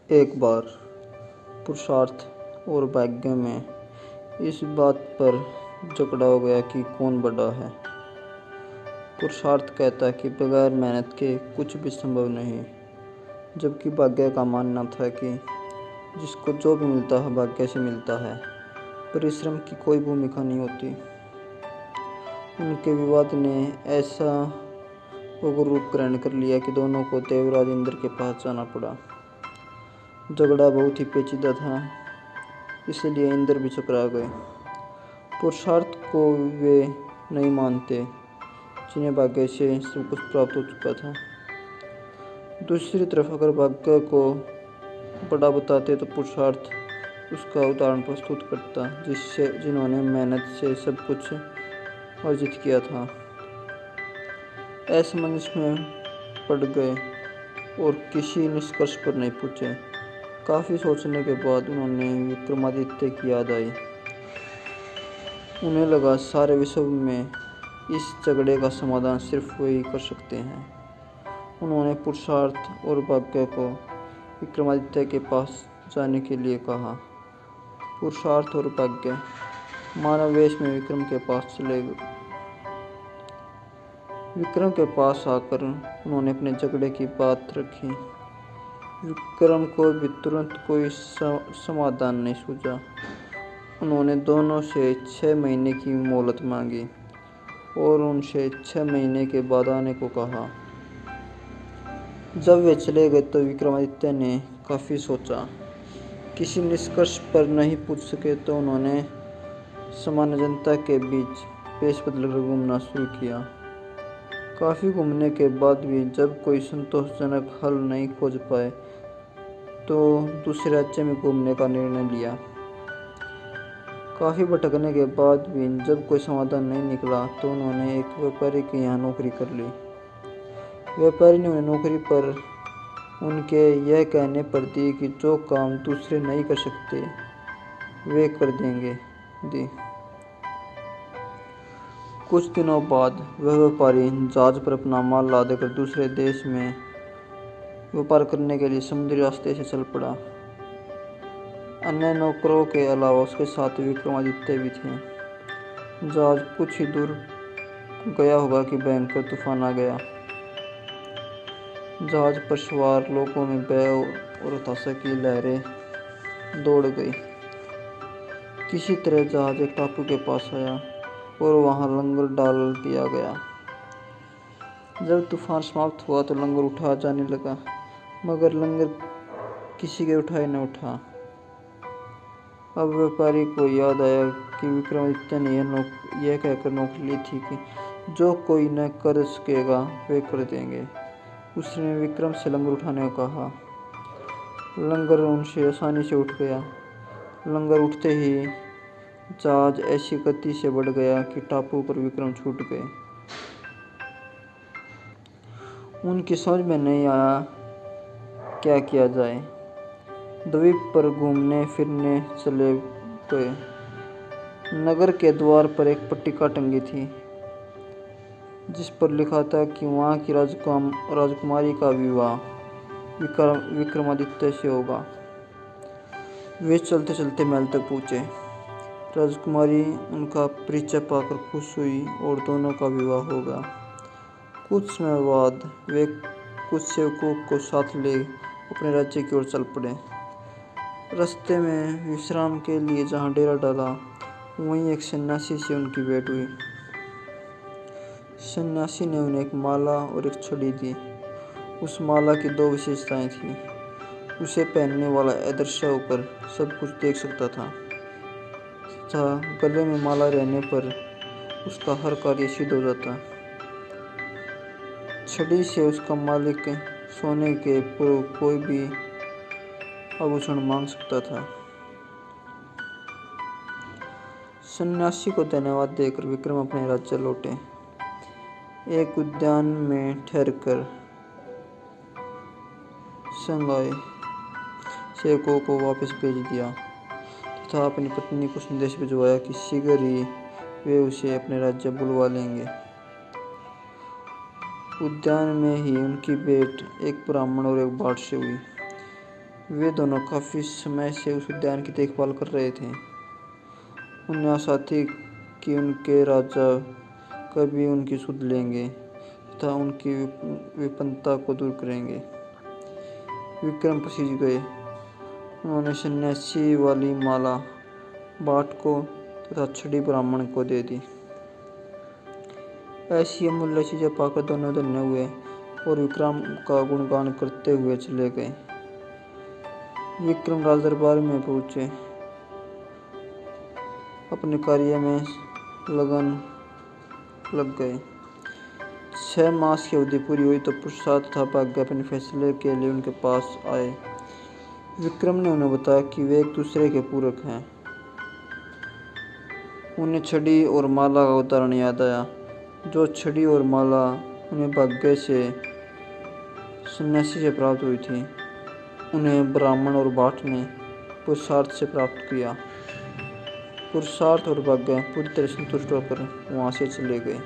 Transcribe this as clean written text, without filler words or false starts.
एक बार पुरुषार्थ और भाग्य में इस बात पर झगड़ा हो गया कि कौन बड़ा है। पुरुषार्थ कहता कि बगैर मेहनत के कुछ भी संभव नहीं, जबकि भाग्य का मानना था कि जिसको जो भी मिलता है भाग्य से मिलता है, परिश्रम की कोई भूमिका नहीं होती। उनके विवाद ने ऐसा उग्र रूप ग्रहण कर लिया कि दोनों को देवराज इंद्र के पास जाना पड़ा। झगड़ा बहुत ही पेचीदा था, इसलिए इंद्र भी चकरा गए। पुरुषार्थ को वे नहीं मानते जिन्हें भाग्य से सब कुछ प्राप्त हो चुका था। दूसरी तरफ अगर भाग्य को बड़ा बताते तो पुरुषार्थ उसका उदाहरण प्रस्तुत करता, जिन्होंने मेहनत से सब कुछ अर्जित किया था। असमंजस में पड़ गए और किसी निष्कर्ष पर नहीं पहुंचे। काफ़ी सोचने के बाद उन्होंने विक्रमादित्य की याद आई। उन्हें लगा सारे विश्व में इस झगड़े का समाधान सिर्फ वही कर सकते हैं। उन्होंने पुरुषार्थ और भाग्य को विक्रमादित्य के पास जाने के लिए कहा। पुरुषार्थ और भाग्य मानव वेश में विक्रम के पास चले गए। विक्रम के पास आकर उन्होंने अपने झगड़े की बात रखी। विक्रम को भी तुरंत कोई समाधान नहीं सूझा। उन्होंने दोनों से 6 महीने की मोहलत मांगी और उनसे 6 महीने के बाद आने को कहा। जब वे चले गए तो विक्रमादित्य ने काफ़ी सोचा। किसी निष्कर्ष पर नहीं पूछ सके तो उन्होंने सामान्य जनता के बीच पेश बदलकर घूमना शुरू किया। काफ़ी घूमने के बाद भी जब कोई संतोषजनक हल नहीं खोज पाए तो दूसरे राज्य में घूमने का निर्णय लिया। काफ़ी भटकने के बाद भी जब कोई समाधान नहीं निकला तो उन्होंने एक व्यापारी के यहाँ नौकरी कर ली। व्यापारी ने उन्हें नौकरी पर उनके यह कहने पर दी कि जो काम दूसरे नहीं कर सकते वे कर दी। कुछ दिनों बाद वह व्यापारी जहाज पर अपना माल लादकर दूसरे देश में व्यापार करने के लिए समुद्री रास्ते से चल पड़ा। अन्य नौकरों के अलावा उसके साथ विक्रमादित्य भी थे। जहाज कुछ ही दूर गया होगा कि भयंकर तूफान आ गया। जहाज पर सवार लोगों में भय और हताशा की लहरें दौड़ गई। किसी तरह जहाज एक टापू के पास आया और वहां लंगर डाल दिया गया। जब तूफान समाप्त हुआ तो लंगर उठा जाने लगा, मगर लंगर किसी के उठाए न उठा। अब व्यापारी को याद आया कि विक्रमादित्य ने यह कहकर नौकरी ली थी कि जो कोई न कर सकेगा वे कर देंगे। उसने विक्रम से लंगर उठाने को कहा। लंगर उनसे आसानी से उठ गया। लंगर उठते ही जहाज ऐसी गति से बढ़ गया कि टापू पर विक्रम छूट गए। उनकी समझ में नहीं आया क्या किया जाए। द्वीप पर घूमने फिरने चले गए। नगर के द्वार पर एक पट्टिका टंगी थी जिस पर लिखा था कि वहाँ की राजकुमारी का विवाह विक्रमादित्य से होगा। वे चलते चलते महल तक पहुँचे। राजकुमारी उनका परिचय पाकर खुश हुई और दोनों का विवाह हो गया। कुछ समय बाद वे कुछ सेवकों को साथ ले अपने राज्य की ओर चल पड़े। रास्ते में विश्राम के लिए जहाँ डेरा डाला वहीं एक सन्यासी से उनकी भेंट हुई। सन्यासी ने उन्हें एक माला और एक छड़ी दी। उस माला की 2 विशेषताएं थीं। उसे पहनने वाला अदृश्य होकर सब कुछ देख सकता था तथा गले में माला रहने पर उसका हर कार्य सिद्ध हो जाता। छड़ी से उसका मालिक सोने के कोई भी आभूषण मांग सकता था। सन्यासी को धन्यवाद देकर विक्रम अपने राज्य लौटे। एक उद्यान में ठहरकर संगाए सेवकों को वापस भेज दिया तथा अपनी पत्नी को संदेश भिजवाया कि शीघ्र ही वे उसे अपने राज्य बुलवा लेंगे। उद्यान में ही उनकी भेंट एक ब्राह्मण और एक बाढ़ से हुई। वे दोनों काफ़ी समय से उस उद्यान की देखभाल कर रहे थे। उन्हें आशा थी कि उनके राजा कभी उनकी सुध लेंगे तथा उनकी विपन्नता को दूर करेंगे। विक्रम पसीज गए। उन्होंने सन्यासी वाली माला बाट को तथा छड़ी ब्राह्मण को दे दी। ऐसी अमूल्य चीजें पाकर दोनों धन्य हुए और विक्रम का गुणगान करते हुए चले गए। विक्रम राज दरबार में पहुंचे। अपने कार्य में लगन लग गए। 6 मास की अवधि पूरी हुई तो पुरुषार्थ तथा भाग्य अपने फैसले के लिए उनके पास आए। विक्रम ने उन्हें बताया कि वे एक दूसरे के पूरक हैं। उन्हें छड़ी और माला का उदाहरण याद आया। जो छड़ी और माला उन्हें भाग्य से सन्यासी से प्राप्त हुई थी, उन्हें ब्राह्मण और भाट ने पुरुषार्थ से प्राप्त किया। पुरुषार्थ और भाग्य पूरी तरह संतुष्ट होकर वहाँ से चले गए।